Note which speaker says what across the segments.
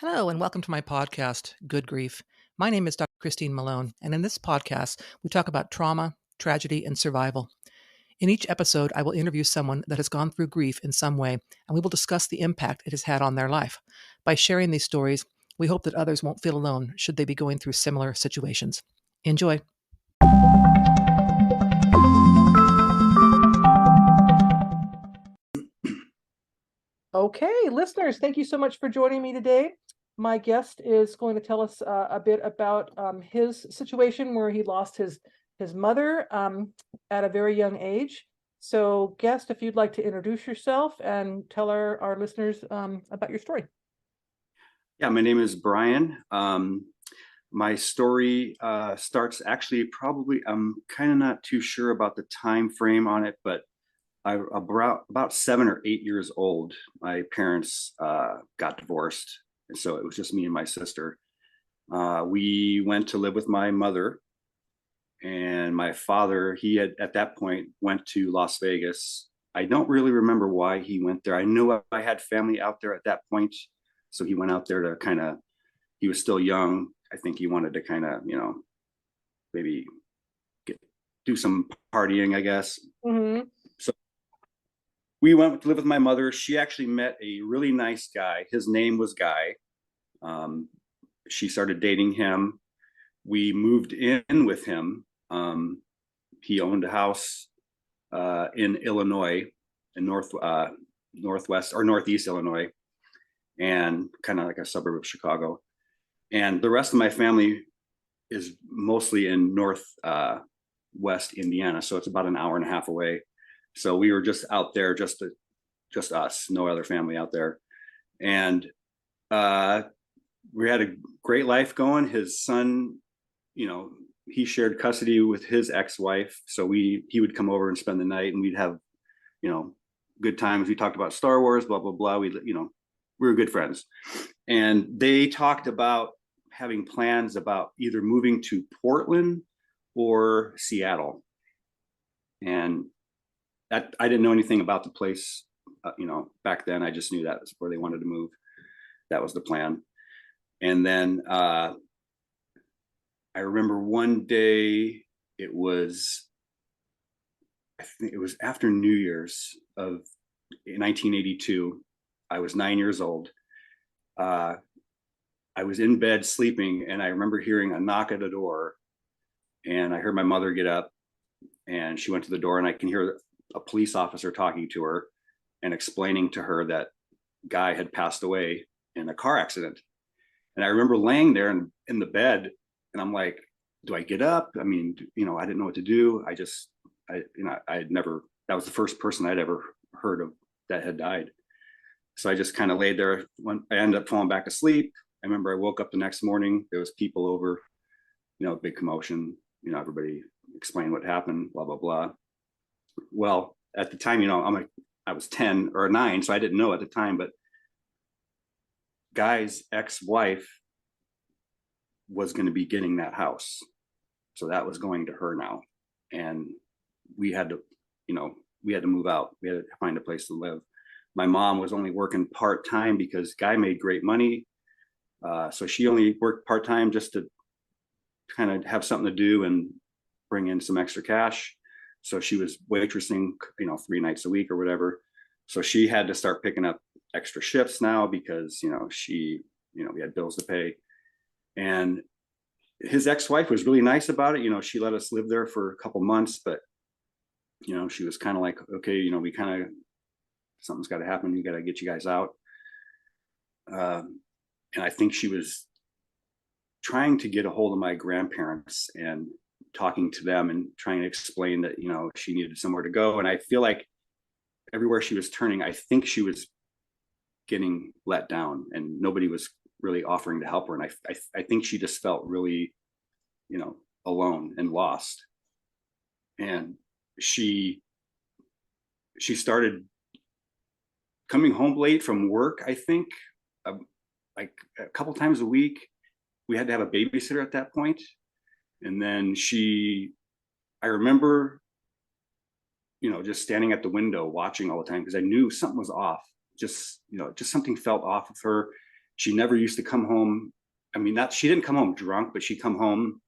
Speaker 1: Hello, and welcome to my podcast, Good Grief. My name is Dr. Christine Malone, and in this podcast, we talk about trauma, tragedy, and survival. In each episode, I will interview someone that has gone through grief in some way, and we will discuss the impact it has had on their life. By sharing these stories, we hope that others won't feel alone should they be going through similar situations. Enjoy. Okay, listeners, thank you so much for joining me today. My guest is going to tell us a bit about his situation where he lost his mother at a very young age. So, guest, if you'd like to introduce yourself and tell our listeners about your story.
Speaker 2: Yeah, my name is Brian. My story starts actually probably, I'm kind of not too sure about the time frame on it, but about 7 or 8 years old, my parents got divorced. And so it was just me and my sister. We went to live with my mother, and my father, he had at that point went to Las Vegas. I don't really remember why he went there. I knew I had family out there at that point. So he went out there to kind of, he was still young. I think he wanted to kind of, maybe do some partying, I guess.
Speaker 1: Mm-hmm.
Speaker 2: So we went to live with my mother. She actually met a really nice guy. His name was Guy. She started dating him. We moved in with him. He owned a house in Illinois, in northwest or northeast Illinois, and kind of like a suburb of Chicago. And the rest of my family is mostly in northwest Indiana, so it's about an hour and a half away. So we were just out there, just us, no other family out there. And we had a great life going. His son, he shared custody with his ex-wife. So he would come over and spend the night, and we'd have, good times. We talked about Star Wars, blah, blah, blah. We were good friends. And they talked about having plans about either moving to Portland or Seattle. And that, I didn't know anything about the place, back then. I just knew that was where they wanted to move. That was the plan. And then I remember one day, I think it was after New Year's of 1982. I was 9 years old. I was in bed sleeping, and I remember hearing a knock at the door, and I heard my mother get up, and she went to the door, and I can hear a police officer talking to her and explaining to her that Guy had passed away in a car accident. And I remember laying there in the bed, and I'm like, do I get up? I mean, I didn't know what to do. I had never, that was the first person I'd ever heard of that had died. So I just kind of laid there. When I ended up falling back asleep, I remember I woke up the next morning. There was people over, big commotion. Everybody explained what happened, blah, blah, blah. Well, at the time, I was 10 or 9, so I didn't know at the time, but Guy's ex-wife was going to be getting that house. So that was going to her now. And we had to move out. We had to find a place to live. My mom was only working part-time because Guy made great money. So she only worked part-time just to kind of have something to do and bring in some extra cash. So she was waitressing, 3 nights a week or whatever. So she had to start picking up extra shifts now because, we had bills to pay. And his ex-wife was really nice about it. She let us live there for a couple months, but, she was kind of like, okay, something's got to happen. You got to get you guys out. And I think she was trying to get a hold of my grandparents and talking to them and trying to explain that, she needed somewhere to go. And I feel like everywhere she was turning, I think she was getting let down and nobody was really offering to help her. And I think she just felt really, alone and lost. And she started coming home late from work, I think, like a couple times a week. We had to have a babysitter at that point. And then I remember, just standing at the window watching all the time because I knew something was off. Just something felt off of her. She never used to come home. I mean, not she didn't come home drunk, but she'd come home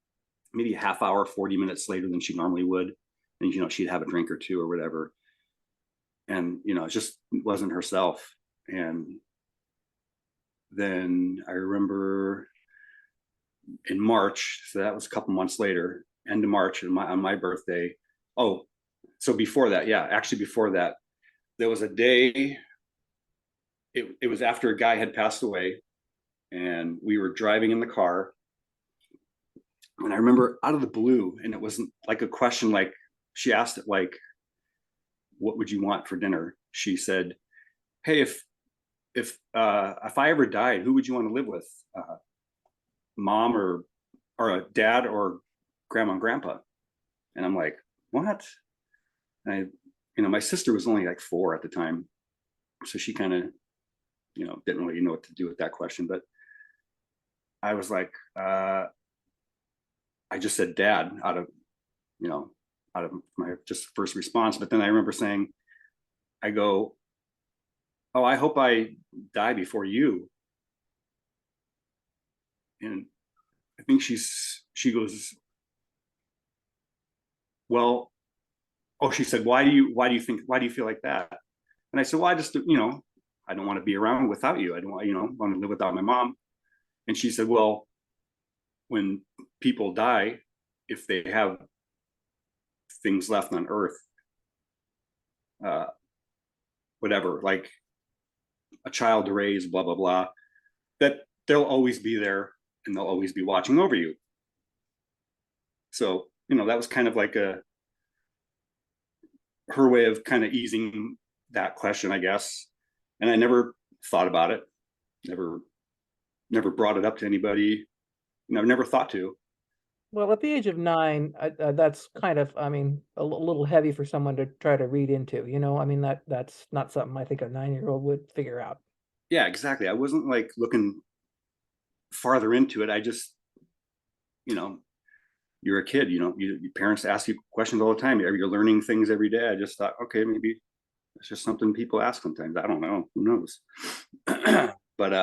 Speaker 2: maybe a half hour, 40 minutes later than she normally would. And, she'd have a drink or two or whatever. And, it just wasn't herself. And then I remember in March, so that was a couple months later, end of March on my birthday. Oh, so before that, yeah, actually before that, there was a day, it was after a guy had passed away, and we were driving in the car. And I remember out of the blue, and it wasn't like a question, like she asked it like, what would you want for dinner? She said, hey, if I ever died, who would you want to live with? Mom or a dad or grandma and grandpa? And I'm like, what? And my sister was only like 4 at the time. So she kind of, didn't really know what to do with that question. But I was like, I just said dad out of my just first response. But then I remember saying, I go, oh, I hope I die before you. And I think she goes, well, oh, she said, why do you feel like that? And I said, well, I just, I don't want to be around without you. I don't want to live without my mom. And she said, well, when people die, if they have things left on earth, whatever, like a child to raise, blah, blah, blah, that they'll always be there and they'll always be watching over you. So, that was kind of like her way of kind of easing that question, I guess. And I never thought about it, never brought it up to anybody. Never thought to.
Speaker 1: Well, at the age of 9, that's kind of, I mean, little heavy for someone to try to read into, I mean, that's not something I think a 9-year-old would figure out.
Speaker 2: Yeah, exactly. I wasn't like looking farther into it. I just, you're a kid, your parents ask you questions all the time. You're learning things every day. I just thought, okay, maybe it's just something people ask sometimes. I don't know. Who knows? But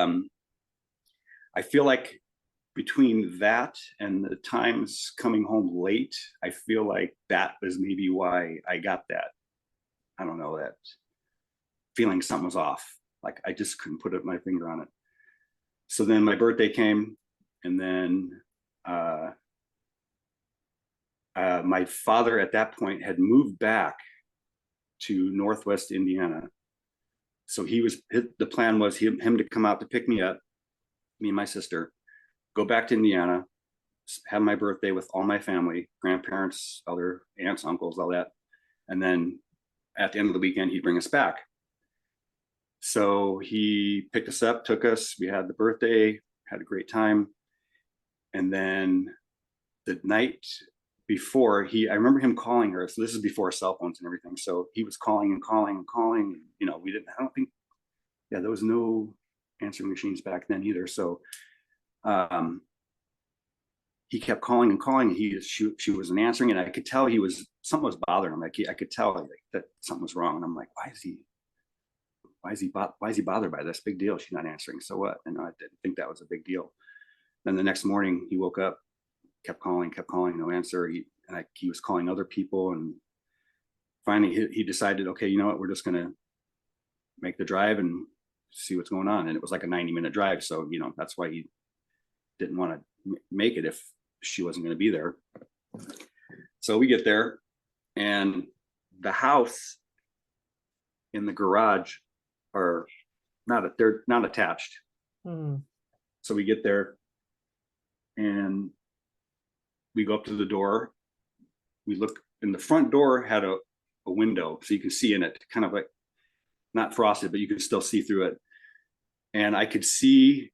Speaker 2: I feel like between that and the times coming home late, I feel like that was maybe why I got that. I don't know, that feeling something was off. Like I just couldn't put my finger on it. So then my birthday came, and then my father at that point had moved back to Northwest Indiana. So the plan was him to come out to pick me up, me and my sister, go back to Indiana, have my birthday with all my family, grandparents, other aunts, uncles, all that. And then at the end of the weekend, he'd bring us back. So he picked us up, took us, we had the birthday, had a great time. And then the night before, I remember him calling her. So this is before cell phones and everything. So he was calling and calling and calling. There was no answering machines back then either. So he kept calling and calling. She wasn't answering, and I could tell something was bothering him. I could tell that something was wrong. And I'm like, why is he bothered by this? Big deal. She's not answering. So what? And I didn't think that was a big deal. Then the next morning he woke up, kept calling, no answer. He was calling other people, and finally he decided, okay, you know what? We're just going to make the drive and see what's going on. And it was like a 90-minute drive. So, that's why he didn't want to make it if she wasn't going to be there. So we get there, and the house in the garage they're not attached. So we get there, and we go up to the door. We look, and the front door had a window, so you can see in it, kind of like not frosted, but you can still see through it. And I could see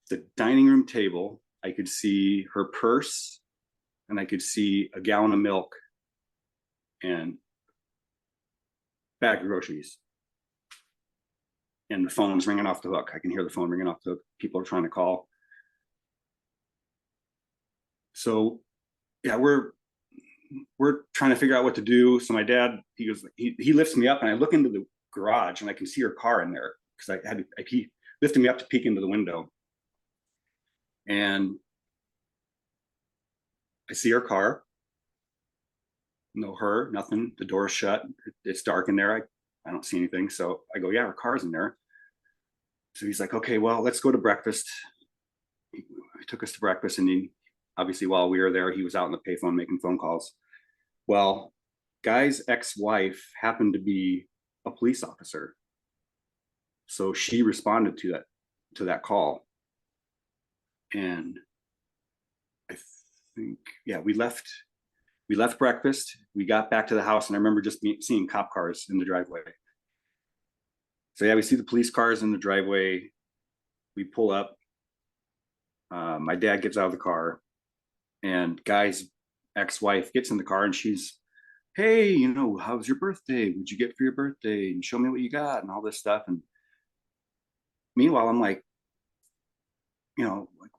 Speaker 2: the dining room table. I could see her purse, and I could see a gallon of milk and bag of groceries. And the phone's ringing off the hook. I can hear the phone ringing off the hook. People are trying to call. So yeah, we're trying to figure out what to do. So my dad, he lifts me up, and I look into the garage, and I can see her car in there, because he lifted me up to peek into the window. And I see her car. No her, nothing. The door's shut. It's dark in there. I don't see anything. So I go, yeah, her car's in there. So he's like, okay, well, let's go to breakfast. He took us to breakfast, and obviously while we were there, he was out on the payphone making phone calls. Well, guy's ex-wife happened to be a police officer. So she responded to that call. And I think, yeah, we left breakfast. We got back to the house, and I remember just seeing cop cars in the driveway. So yeah, we see the police cars in the driveway. We pull up. My dad gets out of the car, and guy's ex-wife gets in the car, and she's, hey, how was your birthday? What'd you get for your birthday? And show me what you got and all this stuff. And meanwhile, I'm like, like,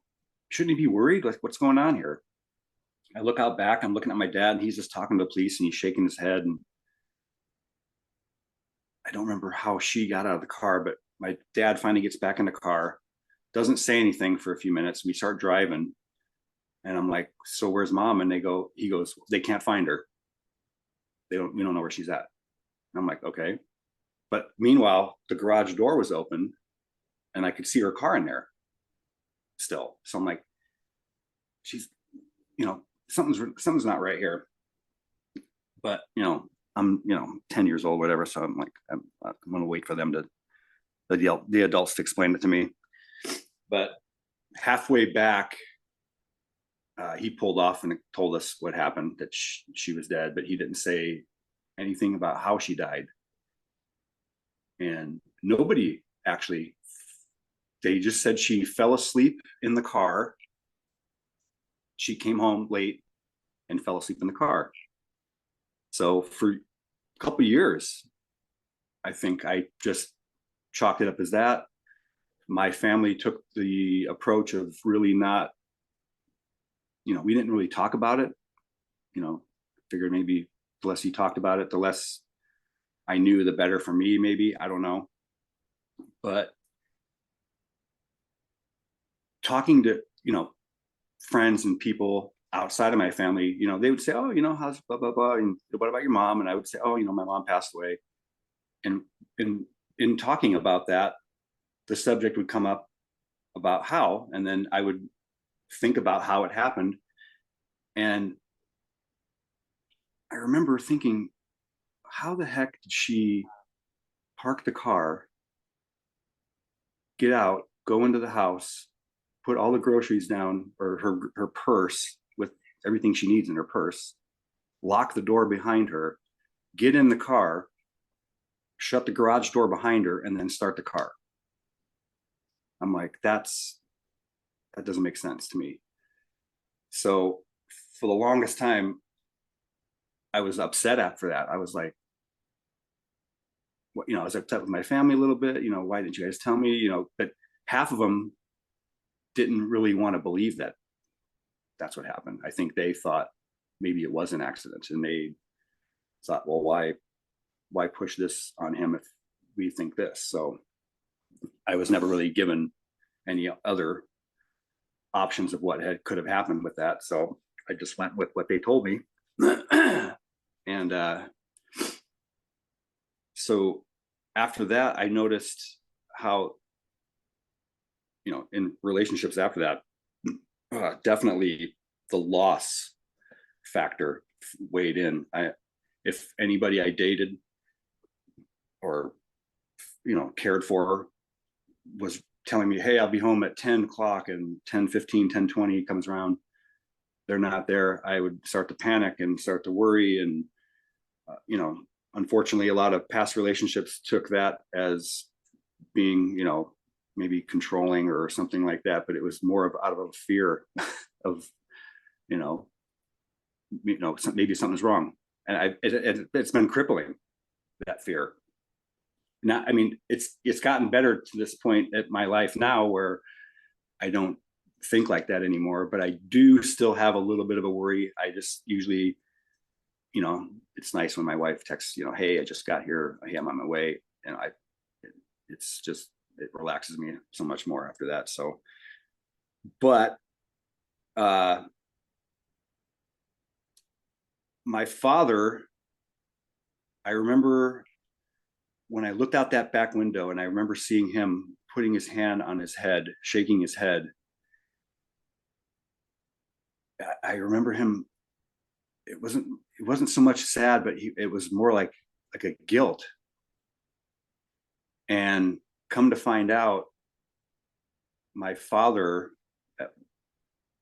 Speaker 2: shouldn't he be worried? Like, what's going on here? I look out back, I'm looking at my dad, and he's just talking to the police, and he's shaking his head. And I don't remember how she got out of the car, but my dad finally gets back in the car, doesn't say anything for a few minutes. We start driving, and I'm like, so where's mom? And he goes, they can't find her. We don't know where she's at. And I'm like, okay. But meanwhile, the garage door was open, and I could see her car in there still. So I'm like, she's, something's not right here. But, I'm, 10 years old, whatever. So I'm like, I'm going to wait for them the adults to explain it to me. But halfway back, he pulled off and told us what happened, that she was dead, but he didn't say anything about how she died. And nobody actually, they just said she fell asleep in the car. She came home late and fell asleep in the car. So for a couple of years, I think I just chalked it up as that. My family took the approach of really not, we didn't really talk about it. Figured maybe the less you talked about it, the less I knew, the better for me, maybe. I don't know. But talking to, friends and people outside of my family, they would say, oh, how's blah, blah, blah. And what about your mom? And I would say, oh, my mom passed away. And in talking about that, the subject would come up about how, and then I would think about how it happened. And I remember thinking, how the heck did she park the car, get out, go into the house, put all the groceries down, or her purse with everything she needs in her purse, lock the door behind her, get in the car, shut the garage door behind her, and then start the car? I'm like, that doesn't make sense to me. So for the longest time, I was upset after that. I was like, I was upset with my family a little bit. Why didn't you guys tell me? But half of them didn't really want to believe that that's what happened. I think they thought maybe it was an accident, and they thought, well, why push this on him if we think this? So I was never really given any other options of what could have happened with that. So I just went with what they told me. And so after that, I noticed how, in relationships after that, definitely the loss factor weighed in. If anybody I dated or, cared for was telling me, hey, I'll be home at 10 o'clock, and 10:15, 10:20 comes around, they're not there, I would start to panic and start to worry. And, unfortunately, a lot of past relationships took that as being, maybe controlling or something like that, but it was more out of a fear of, maybe something's wrong. And it's been crippling, that fear. Now, I mean, it's gotten better to this point at my life now, where I don't think like that anymore, but I do still have a little bit of a worry. I just usually, it's nice when my wife texts, hey, I just got here, hey, I'm on my way. And it relaxes me so much more after that. So But uh, my father, I remember when I looked out that back window and I remember seeing him putting his hand on his head, shaking his head. I remember him. It wasn't so much sad, but it was more like a guilt. And come to find out, my father,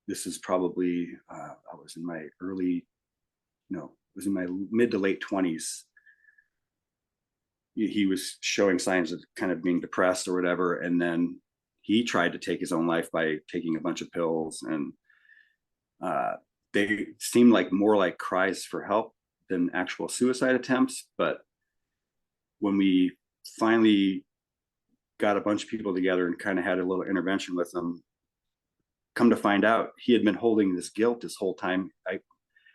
Speaker 2: this is probably I was in my early, no, it was in my mid to late 20s. He was showing signs of kind of being depressed or whatever, and then he tried to take his own life by taking a bunch of pills, and uh, they seemed like more like cries for help than actual suicide attempts. But when we finally got a bunch of people together and kind of had a little intervention with him, come to find out he had been holding this guilt this whole time.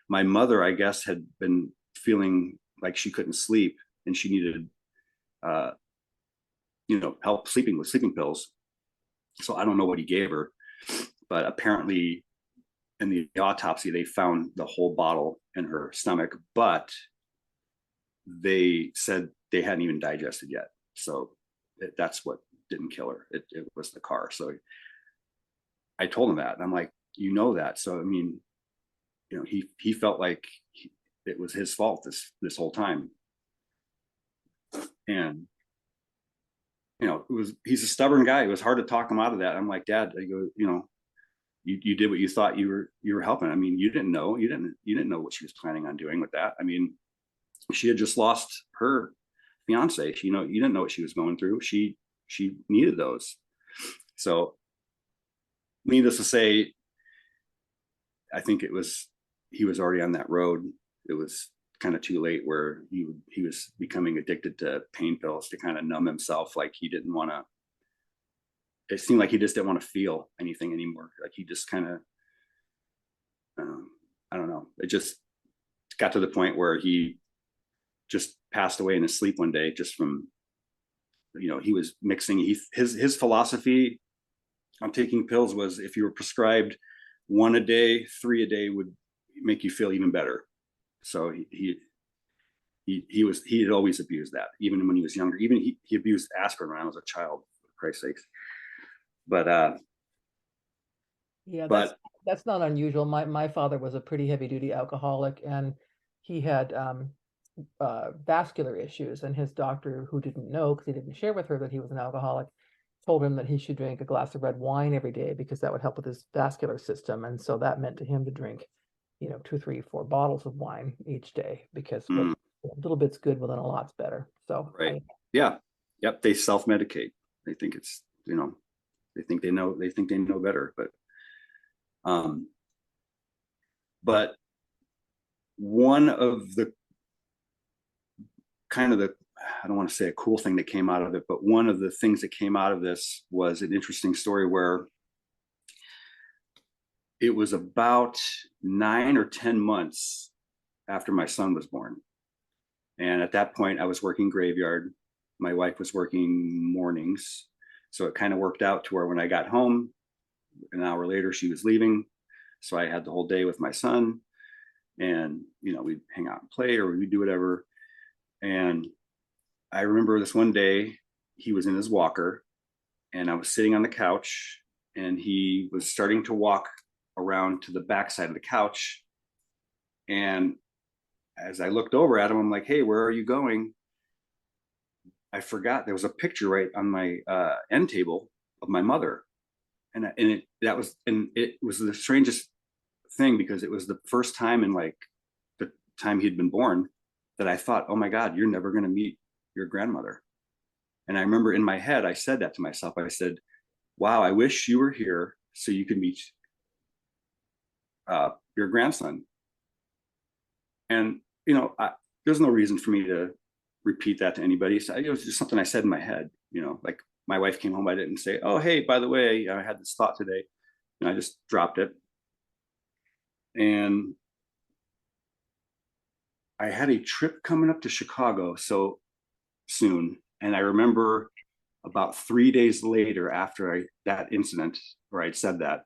Speaker 2: My mother, I guess, had been feeling like she couldn't sleep and she needed uh, help sleeping with sleeping pills. So I don't know what he gave her, but apparently in the autopsy they found the whole bottle in her stomach, but they said they hadn't even digested yet. So that's what didn't kill her. It was the car. So I told him that, and I'm like, that. So I mean, he felt like it was his fault this whole time, and he's a stubborn guy. It was hard to talk him out of that. I'm like, Dad, I go, you did what you thought you were helping. I mean, you didn't know what she was planning on doing with that. I mean, she had just lost her fiance. You didn't know what she was going through. She needed those. So needless to say, I think he was already on that road. It was kind of too late where he was becoming addicted to pain pills to kind of numb himself. Like he didn't want to, it seemed like he just didn't want to feel anything anymore. Like he just kind of, I don't know. It just got to the point where he just passed away in his sleep one day, just from, he was mixing, his philosophy on taking pills was if you were prescribed 1 a day, 3 a day would make you feel even better. So he had always abused that, even when he was younger. Even he abused aspirin when I was a child, for Christ's sakes. But
Speaker 1: Yeah,
Speaker 2: but
Speaker 1: that's not unusual. My father was a pretty heavy duty alcoholic, and he had vascular issues. And his doctor, who didn't know because he didn't share with her that he was an alcoholic, told him that he should drink a glass of red wine every day because that would help with his vascular system. And so that meant to him to drink, 2, 3, 4 bottles of wine each day because what a little bit's good, well, then a lot's better. So
Speaker 2: right, yeah, yep. They self-medicate. They think it's they think they know better, um, but one of the kind of the, I don't want to say a cool thing that came out of it, but one of the things that came out of this was an interesting story where it was about 9 or 10 months after my son was born. And at that point, I was working graveyard. My wife was working mornings. So it kind of worked out to where when I got home, an hour later, she was leaving. So I had the whole day with my son, and, we'd hang out and play, or we'd do whatever. And I remember this one day, he was in his walker, and I was sitting on the couch, and he was starting to walk around to the back side of the couch. And as I looked over at him, I'm like, hey, where are you going? I forgot there was a picture right on my end table of my mother. And it was the strangest thing, because it was the first time in like the time he'd been born that I thought, oh my God, you're never going to meet your grandmother. And I remember in my head, I said that to myself. I said, wow, I wish you were here so you could meet your grandson. And, there's no reason for me to repeat that to anybody. So it was just something I said in my head, like my wife came home. I didn't say, oh, hey, by the way, I had this thought today. And I just dropped it. And I had a trip coming up to Chicago so soon. And I remember about 3 days later, after that incident where I'd said that,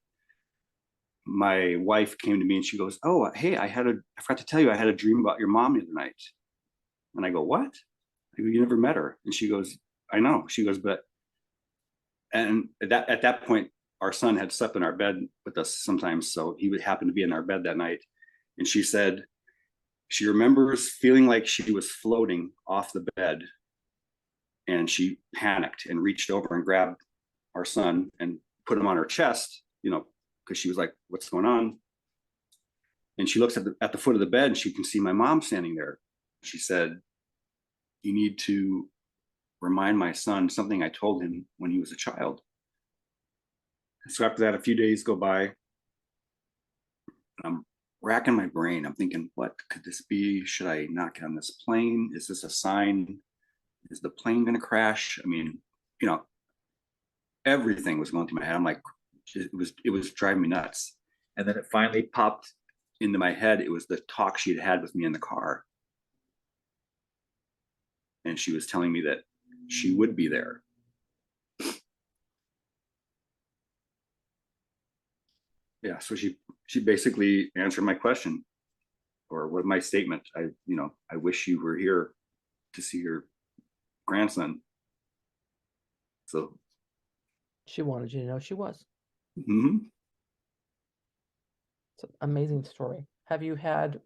Speaker 2: my wife came to me and she goes, "Oh, hey, I forgot to tell you, I had a dream about your mom the other night." And I go, "What?" I go, "You never met her." And she goes, "I know." She goes, "But," and at that point, our son had slept in our bed with us sometimes. So he would happen to be in our bed that night. And she said, she remembers feeling like she was floating off the bed, and she panicked and reached over and grabbed our son and put him on her chest, because she was like, "What's going on?" And she looks at the foot of the bed and she can see my mom standing there. She said, "You need to remind my son something I told him when he was a child." So after that, a few days go by, and I'm racking my brain. I'm thinking, what could this be? Should I not get on this plane? Is this a sign? Is the plane going to crash? I mean, you know, everything was going through my head. I'm like, it was driving me nuts. And then it finally popped into my head. It was the talk she had with me in the car. And she was telling me that she would be there. Yeah. So she basically answered my question, or what my statement. I wish you were here to see your grandson. So
Speaker 1: She wanted you to know she was.
Speaker 2: mhm.
Speaker 1: It's an amazing story. Have you had,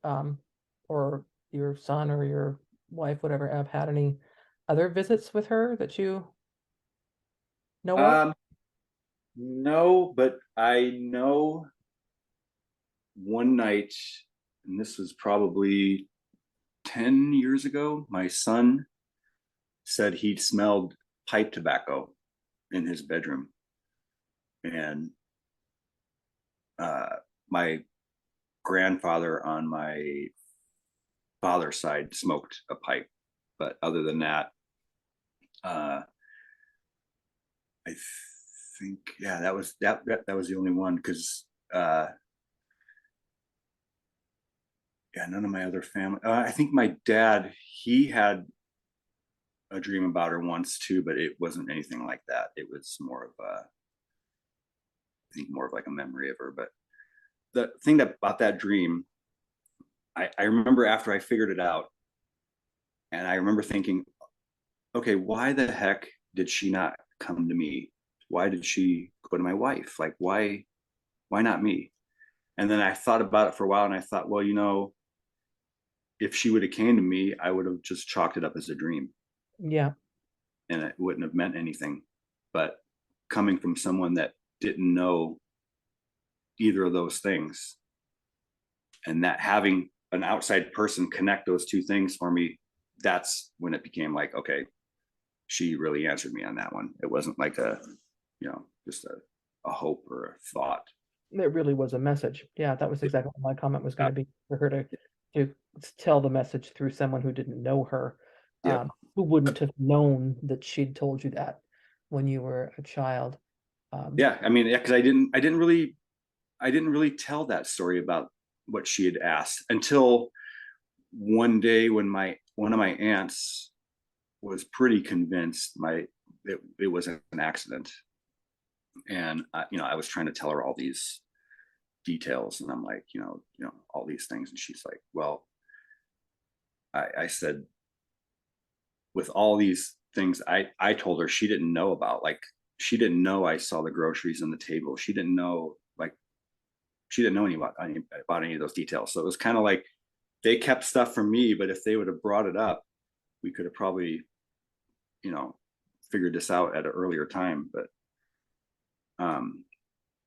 Speaker 1: or your son or your wife, whatever, have had any other visits with her that you know of?
Speaker 2: um, no, but I know one night, and this was probably 10 years ago, my son said he smelled pipe tobacco in his bedroom. And my grandfather on my father's side smoked a pipe. But other than that, uh, I think, yeah, that was the only one, because yeah, none of my other family. I think my dad, he had a dream about her once too, but it wasn't anything like that. It was more of a, I think more of like a memory of her. But the thing about that dream, I remember after I figured it out, and I remember thinking, okay, why the heck did she not come to me? Why did she go to my wife? Like, why not me? And then I thought about it for a while, and I thought, well, if she would have came to me, I would have just chalked it up as a dream,
Speaker 1: Yeah.
Speaker 2: and it wouldn't have meant anything. But coming from someone that didn't know either of those things, and that having an outside person connect those two things for me, that's when it became like, okay, she really answered me on that one. It wasn't like just a hope or a thought.
Speaker 1: It really was a message. Yeah, that was exactly what my comment was going to be, for her to tell the message through someone who didn't know her,
Speaker 2: Yep.
Speaker 1: who wouldn't have known that she'd told you that when you were a child.
Speaker 2: Yeah. I mean, yeah, because I didn't really tell that story about what she had asked until one day when one of my aunts was pretty convinced it was an accident. And I was trying to tell her all these details, and I'm like, all these things, and she's like, well, I said, with all these things I told her, she didn't know about, like, she didn't know I saw the groceries on the table. She didn't know, like, she didn't know about any of those details. So it was kind of like they kept stuff from me, but if they would have brought it up, we could have probably, you know, figured this out at an earlier time. But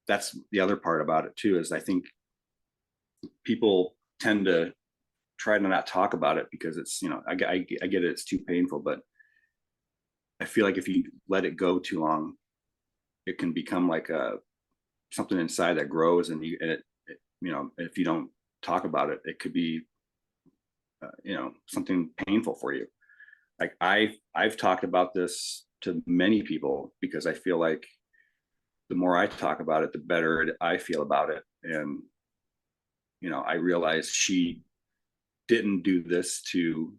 Speaker 2: that's the other part about it too, is I think people tend to try to not talk about it because it's, I get it, it's too painful, but I feel like if you let it go too long, it can become like something inside that grows, and if you don't talk about it, it could be something painful for you. Like I've talked about this to many people because I feel like the more I talk about it, the better I feel about it. And I realized she didn't do this to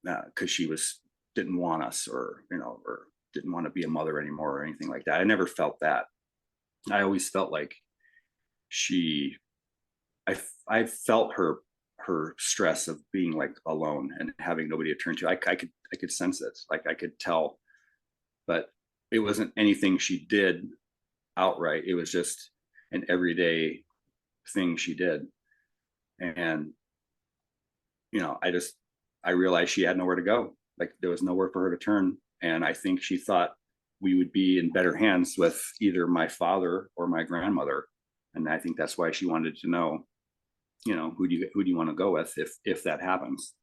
Speaker 2: because she didn't want us, or didn't want to be a mother anymore or anything like that. I never felt that. I always felt like she, I felt her stress of being like alone and having nobody to turn to. I could sense it. Like I could tell, but it wasn't anything she did outright. It was just an everyday thing she did. And, I realized she had nowhere to go. Like there was nowhere for her to turn. And I think she thought we would be in better hands with either my father or my grandmother. And I think that's why she wanted to know, who do you want to go with if that happens?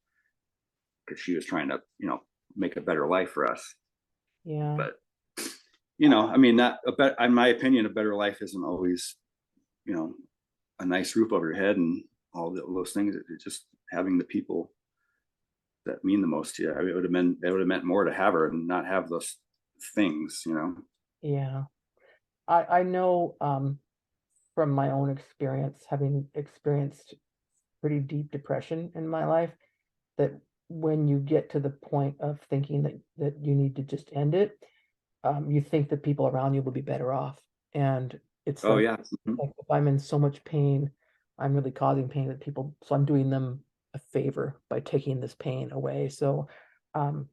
Speaker 2: Because she was trying to, make a better life for us.
Speaker 1: Yeah.
Speaker 2: But, I mean, in my opinion, a better life isn't always, you know, a nice roof over your head and all those things. It's just having the people that mean the most to you. I mean, it would have meant more to have her and not have those things.
Speaker 1: Yeah. I know from my own experience, having experienced pretty deep depression in my life, that when you get to the point of thinking that you need to just end it, you think that people around you will be better off. And it's
Speaker 2: Oh
Speaker 1: like,
Speaker 2: yeah. Mhm.
Speaker 1: like if I'm in so much pain, I'm really causing pain that people, so I'm doing them a favor by taking this pain away. So um,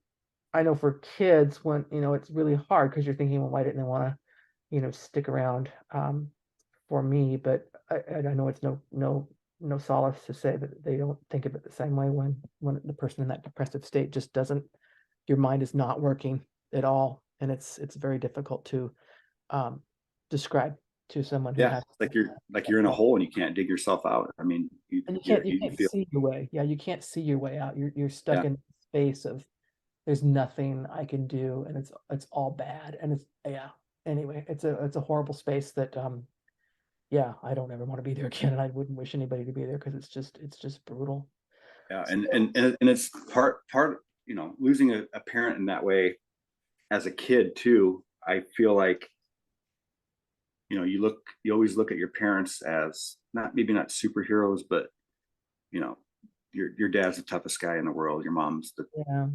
Speaker 1: I know for kids, when it's really hard because you're thinking, well, why didn't they want to, stick around for me? But I know it's no solace to say that they don't think of it the same way when the person in that depressive state just doesn't, your mind is not working at all, and it's very difficult to um, describe to someone who
Speaker 2: Yeah,
Speaker 1: has
Speaker 2: it's like you're in a
Speaker 1: that.
Speaker 2: hole and you can't dig yourself out. I mean,
Speaker 1: And you
Speaker 2: you
Speaker 1: can't
Speaker 2: feel.
Speaker 1: see your way. Yeah, you can't see your way out. You're stuck
Speaker 2: Yeah,
Speaker 1: in space of there's nothing I can do, and it's all bad. And it's yeah. Anyway, it's a horrible space that yeah, I don't ever want to be there again, and I wouldn't wish anybody to be there because it's just brutal.
Speaker 2: yeah,
Speaker 1: So,
Speaker 2: and it's part. Losing a parent in that way as a kid too. I feel like you always look at your parents as not superheroes, but you know your dad's the toughest guy in the world. Your mom's
Speaker 1: yeah,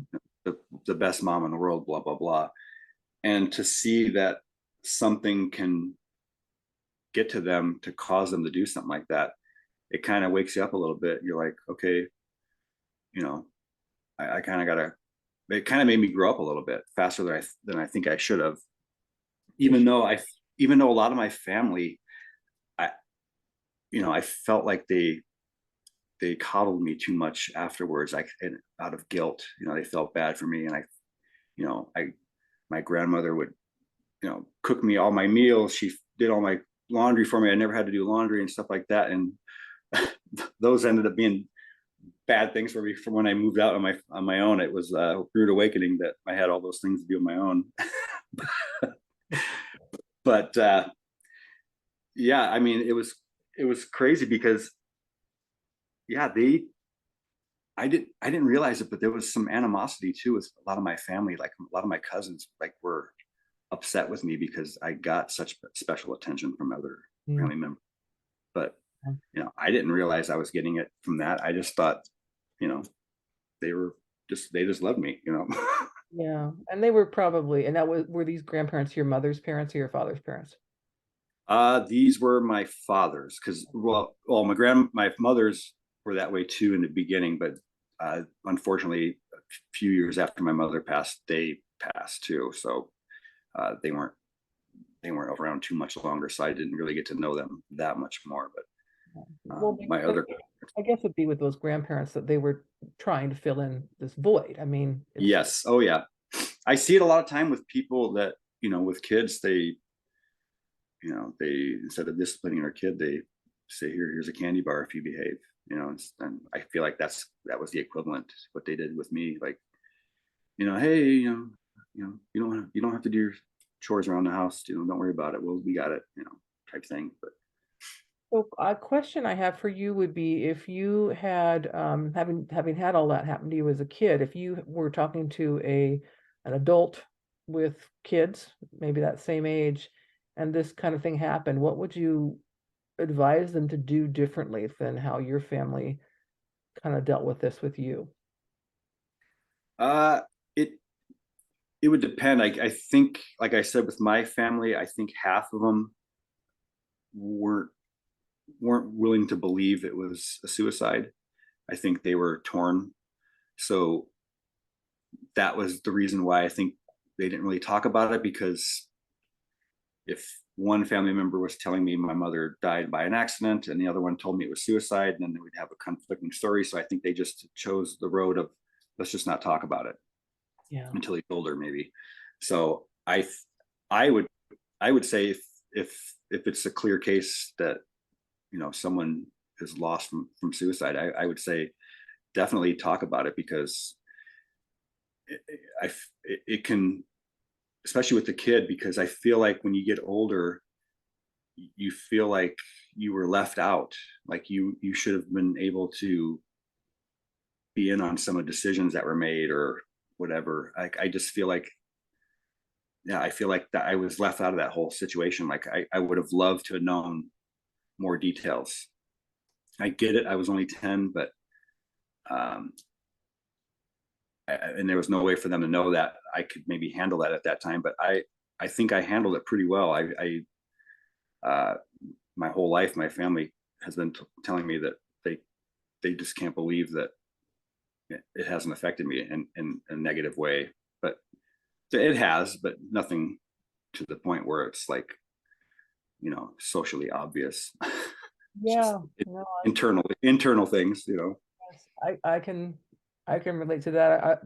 Speaker 2: the the best mom in the world. Blah blah blah. And to see that something can get to them to cause them to do something like that, it kind of wakes you up a little bit. You're like, okay, you know, I kind of gotta. It kind of made me grow up a little bit faster than I think I should have.
Speaker 1: for
Speaker 2: Even
Speaker 1: sure.
Speaker 2: though a lot of my family, I I felt like they coddled me too much afterwards. Out of guilt, they felt bad for me, and you know, I my grandmother would cook me all my meals. She did all my laundry for me. I never had to do laundry and stuff like that, and those ended up being bad things for me from when I moved out on my own. It was a rude awakening that I had all those things to do on my own. But yeah, I mean, it was crazy because yeah, I didn't realize it, but there was some animosity too with a lot of my family. Like a lot of my cousins, like were upset with me because I got such special attention from other
Speaker 1: Mm,
Speaker 2: family members. But I didn't realize I was getting it from that. I just thought, you know, they just loved me.
Speaker 1: yeah, and they were probably, and that was were these grandparents your mother's parents or your father's parents?
Speaker 2: These were my father's because my mothers were that way too in the beginning, but unfortunately, a few years after my mother passed, they passed too. So they weren't around too much longer, so I didn't really get to know them that much more. But
Speaker 1: Well,
Speaker 2: my
Speaker 1: because
Speaker 2: other
Speaker 1: I guess it'd be with those grandparents that they were trying to fill in this void. I mean, it's
Speaker 2: yes, oh yeah, I see it a lot of time with people that with kids. They instead of disciplining their kid, they say, here's a candy bar if you behave. And I feel like that was the equivalent what they did with me. Like, hey, you don't have to do your chores around the house. Don't worry about it. Well, we got it. Type thing. But
Speaker 1: so a question I have for you would be if you had having had all that happen to you as a kid, if you were talking to an adult with kids, maybe that same age, and this kind of thing happened, what would you advise them to do differently than how your family kind of dealt with this with you?
Speaker 2: uh, it it would depend. I think, like I said, with my family, I think half of them weren't. weren't willing to believe it was a suicide. I think they were torn. So that was the reason why I think they didn't really talk about it, because if one family member was telling me my mother died by an accident and the other one told me it was suicide, then we'd have a conflicting story. So I think they just chose the road of, let's just not talk about it
Speaker 1: Yeah.
Speaker 2: until he's older, maybe. So I would, I would say if it's a clear case that, someone is lost from suicide, I would say definitely talk about it, because it, it can, especially with the kid, because I feel like when you get older, you feel like you were left out, like you should have been able to be in on some of the decisions that were made or whatever. I just feel like, yeah, I feel like that I was left out of that whole situation. Like I would have loved to have known more details. I get it, I was only 10, but um and there was no way for them to know that I could maybe handle that at that time. But I think I handled it pretty well. I my whole life, my family has been telling me that they just can't believe that it hasn't affected me in a negative way. But it has, but nothing to the point where it's like, socially obvious. It's just
Speaker 1: Yeah. No,
Speaker 2: internal things.
Speaker 1: I can relate to that.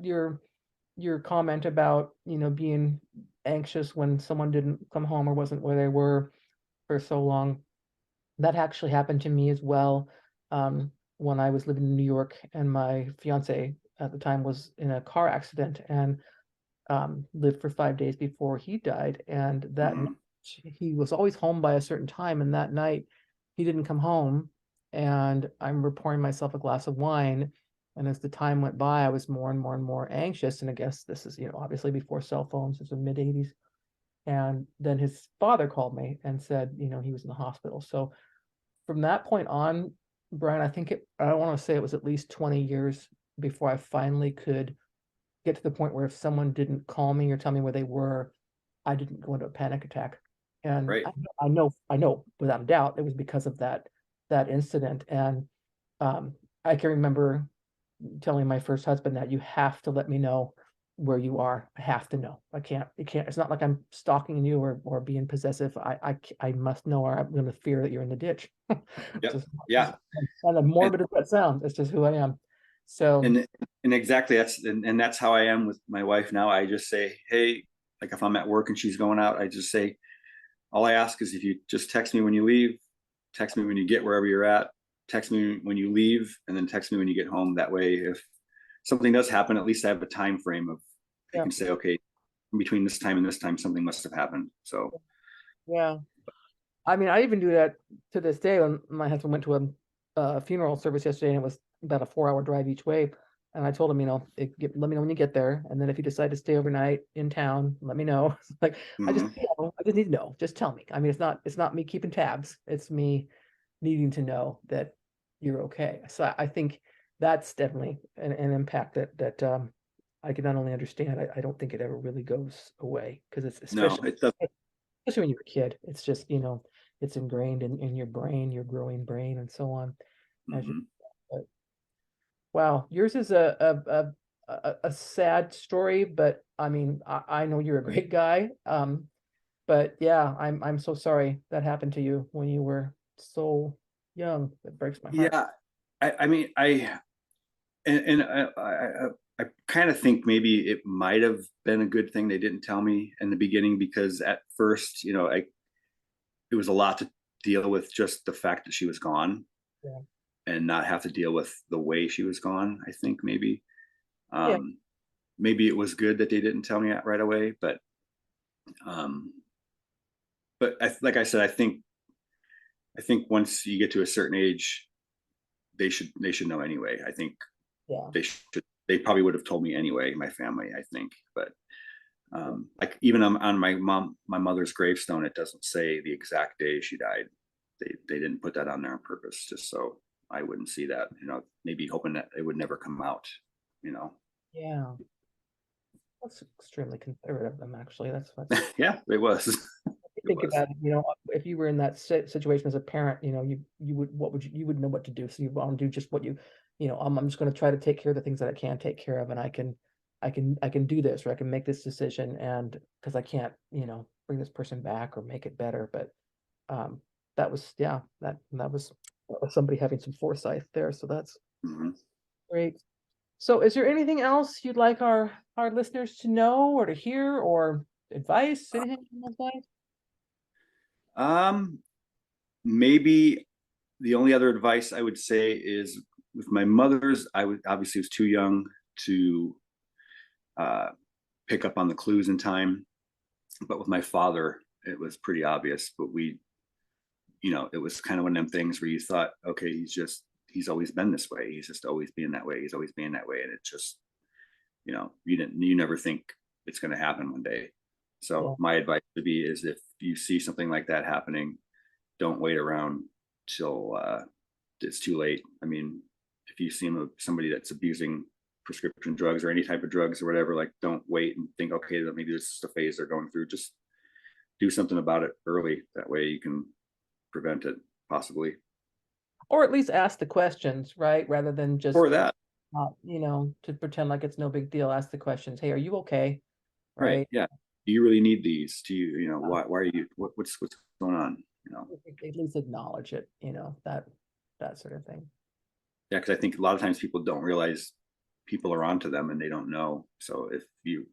Speaker 1: Your comment about, being anxious when someone didn't come home or wasn't where they were for so long. That actually happened to me as well. When I was living in New York and my fiance at the time was in a car accident and lived for 5 days before he died. And that night,
Speaker 2: Mm-hmm.
Speaker 1: he was always home by a certain time, and that night he didn't come home. And I remember pouring myself a glass of wine. And as the time went by, I was more and more and more anxious. And I guess this is, obviously before cell phones, it's the mid 80s. And then his father called me and said, he was in the hospital. So from that point on, Brian, I want to say it was at least 20 years before I finally could get to the point where if someone didn't call me or tell me where they were, I didn't go into a panic attack. And
Speaker 2: Right.
Speaker 1: I know without a doubt it was because of that incident. And I can remember telling my first husband that you have to let me know where you are. I have to know. I can't. It can't. It's not like I'm stalking you or being possessive. I must know, or I'm going to fear that you're in the ditch.
Speaker 2: Yep.
Speaker 1: just, just
Speaker 2: Yeah.
Speaker 1: kind of
Speaker 2: And
Speaker 1: morbid as that sounds. It's just who I am. So
Speaker 2: and exactly, and that's how I am with my wife now. I just say, hey, like if I'm at work and she's going out, I just say, all I ask is if you just text me when you leave, text me when you get wherever you're at, text me when you leave, and then text me when you get home. That way, if something does happen, at least I have a time frame of, I
Speaker 1: yeah,
Speaker 2: can say, okay, between this time and this time, something must have happened. So,
Speaker 1: yeah. I mean, I even do that to this day. When my husband went to a funeral service yesterday, and it was about a 4-hour drive each way. And I told him, let me know when you get there, and then if you decide to stay overnight in town, let me know. Like
Speaker 2: mm-hmm.
Speaker 1: I just need to know. Just tell me. I mean, it's not me keeping tabs. It's me needing to know that you're okay. So I think that's definitely an impact that I can not only understand. I don't think it ever really goes away because it's
Speaker 2: No, it does.
Speaker 1: especially when you're a kid. It's just, it's ingrained in your brain, your growing brain, and so on. As you,
Speaker 2: Mm-hmm.
Speaker 1: but, wow, yours is a sad story, but I mean, I know you're a great guy. But yeah, I'm so sorry that happened to you when you were so young. It breaks my heart.
Speaker 2: Yeah, I mean, and I kind of think maybe it might have been a good thing they didn't tell me in the beginning, because at first, it was a lot to deal with, just the fact that she was gone
Speaker 1: Yeah.
Speaker 2: and not have to deal with the way she was gone. I think
Speaker 1: Yeah.
Speaker 2: um, maybe it was good that they didn't tell me that right away, um, but like I said, I think once you get to a certain age, they should know anyway. I think
Speaker 1: Yeah.
Speaker 2: they probably would have told me anyway, my family, I think. But like even on my mother's gravestone, it doesn't say the exact day she died. They didn't put that on there on purpose, just so I wouldn't see that, maybe hoping that it would never come out, you know.
Speaker 1: Yeah. That's extremely conservative of them, actually. That's
Speaker 2: Yeah, it was. It
Speaker 1: think
Speaker 2: was.
Speaker 1: about it, if you were in that situation as a parent, you would what would you would know what to do. So you want to do just what I'm just going to try to take care of the things that I can take care of, and I can do this, or I can make this decision, and because I can't, bring this person back or make it better. But um, that was yeah, that was somebody having some foresight there. So that's
Speaker 2: Mhm.
Speaker 1: great. So is there anything else you'd like our listeners to know or to hear or advice, anything along those lines?
Speaker 2: Um, Maybe the only other advice I would say is with my mother's, I was obviously was too young to uh, pick up on the clues in time. But with my father, it was pretty obvious. But it was kind of one of them things where you thought, okay, he's always been this way. He's just always being that way. He's always being that way. And it's just, you never think it's going to happen one day.
Speaker 1: Yeah.
Speaker 2: So my advice would be is if you see something like that happening, don't wait around till it's too late. I mean, if you see somebody that's abusing prescription drugs or any type of drugs or whatever, like don't wait and think, okay, that maybe this is a phase they're going through. Just do something about it early. That way you can prevent it possibly.
Speaker 1: Or at least ask the questions, right? Rather than just,
Speaker 2: Or that,
Speaker 1: to pretend like it's no big deal. Ask the questions. Hey, are you okay?
Speaker 2: right?
Speaker 1: Right?
Speaker 2: Yeah. Do you really need these? Do why are you, what's going on?
Speaker 1: At least acknowledge it, that sort of thing.
Speaker 2: Yeah. Cause I think a lot of times people don't realize people are onto them and they don't know. So if you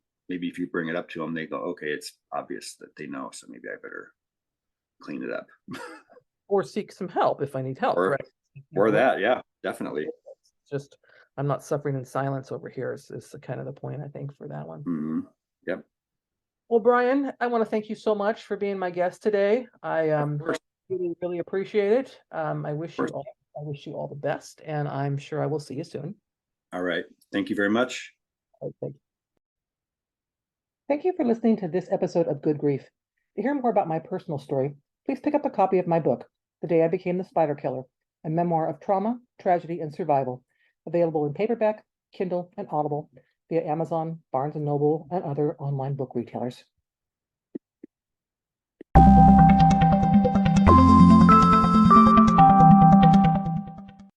Speaker 2: bring it up to them, they go, okay, it's obvious that they know. So maybe I better clean it up.
Speaker 1: Or seek some help if I need help,
Speaker 2: or
Speaker 1: right?
Speaker 2: or
Speaker 1: What
Speaker 2: that, yeah, definitely.
Speaker 1: just I'm not suffering in silence over here is the kind of the point I think for that one.
Speaker 2: Hmm. Yep.
Speaker 1: Well, Brian, I want to thank you so much for being my guest today. I
Speaker 2: Of course.
Speaker 1: really, really appreciate it.
Speaker 2: Of course.
Speaker 1: I wish you all the best, and I'm sure I will see you soon.
Speaker 2: All right. Thank you very much.
Speaker 1: Thank you. Thank you for listening to this episode of Good Grief. To hear more about my personal story, please pick up a copy of my book, The Day I Became the Spider Killer, a memoir of trauma, tragedy, and survival, available in paperback, Kindle, and Audible via Amazon, Barnes & Noble, and other online book retailers.